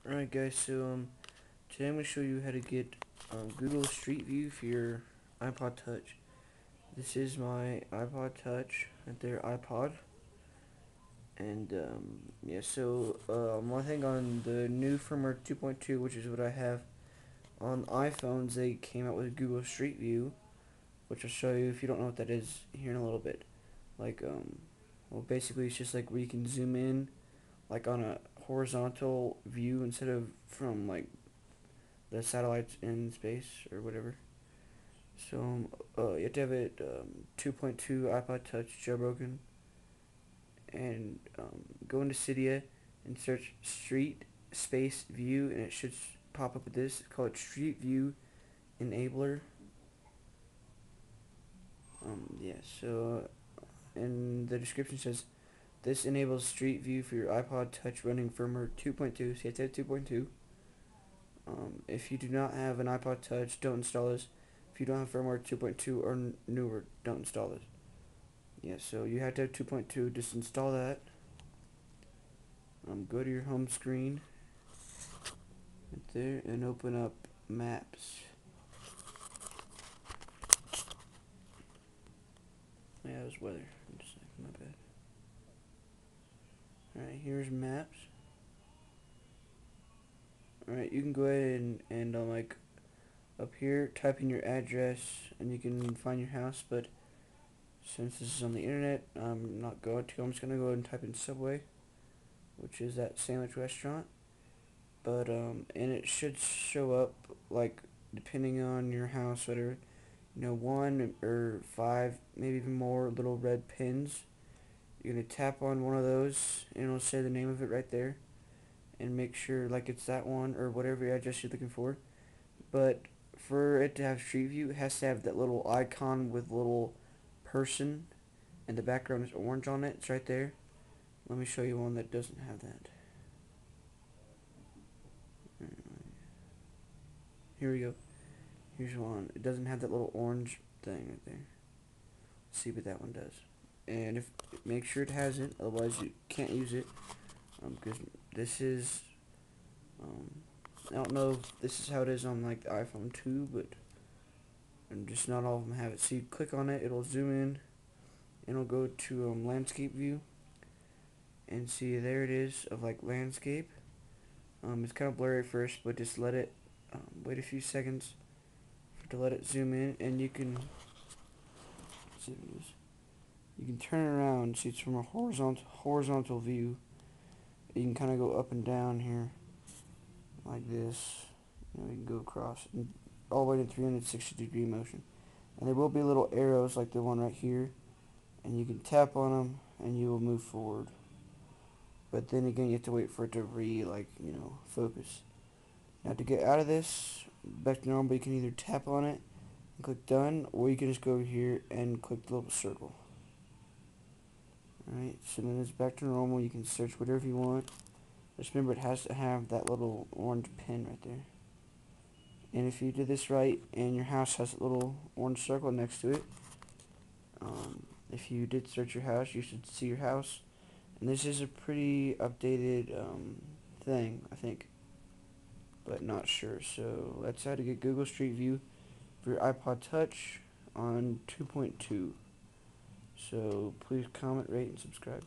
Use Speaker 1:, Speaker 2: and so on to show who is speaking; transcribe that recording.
Speaker 1: Alright guys, so today I'm going to show you how to get Google Street View for your iPod Touch. This is my iPod Touch, right there, iPod. And yeah, so one thing on the new firmware 2.2, which is what I have on iPhones, they came out with Google Street View, which I'll show you if you don't know what that is here in a little bit. Like, well, basically it's just like where you can zoom in, like on a horizontal view instead of from like the satellites in space or whatever. So you have to have it 2.2 iPod Touch jailbroken, and go into Cydia and search Street Space View, and it should pop up with this. Call it Street View Enabler. Yeah, so in the description says this enables Street View for your iPod Touch running firmware 2.2. So you have to have 2.2. If you do not have an iPod Touch, don't install this. If you don't have firmware 2.2 or newer, don't install this. Yeah, so you have to have 2.2. Just install that. Go to your home screen right there and open up Maps. Yeah, it was weather. Just my bad. Alright, here's Maps. Alright, you can go ahead and like up here, type in your address and you can find your house, but since this is on the internet, I'm not going to. I'm just going to go ahead and type in Subway, which is that sandwich restaurant. But, and it should show up, like, depending on your house, whatever, 1 or 5, maybe even more little red pins. You're going to tap on one of those, and it'll say the name of it right there. And make sure, like, it's that one, or whatever address you're looking for. But for it to have Street View, it has to have that little icon with little person, and the background is orange on it. It's right there. Let me show you one that doesn't have that. Here we go. Here's one. It doesn't have that little orange thing right there. Let's see what that one does. And if make sure it has it, otherwise you can't use it. Because this is, I don't know if this is how it is on like the iPhone 2, but and just not all of them have it. So you click on it, it'll zoom in, and it'll go to landscape view, and see there it is of like landscape. It's kind of blurry at first, but just let it wait a few seconds to let it zoom in, and you can see what it is. You can turn it around, see it's from a horizontal view. You can kind of go up and down here like this. You can go across and all the way to 360-degree motion. And there will be little arrows like the one right here, and you can tap on them and you will move forward. But then again, you have to wait for it to focus. Now to get out of this, back to normal, you can either tap on it and click done, or you can just go over here and click the little circle. Alright, so then it's back to normal. You can search whatever you want. Just remember it has to have that little orange pin right there. And if you did this right and your house has a little orange circle next to it, if you did search your house, you should see your house. And this is a pretty updated thing, I think, but not sure. So that's how to get Google Street View for your iPod Touch on 2.2. So please comment, rate, and subscribe.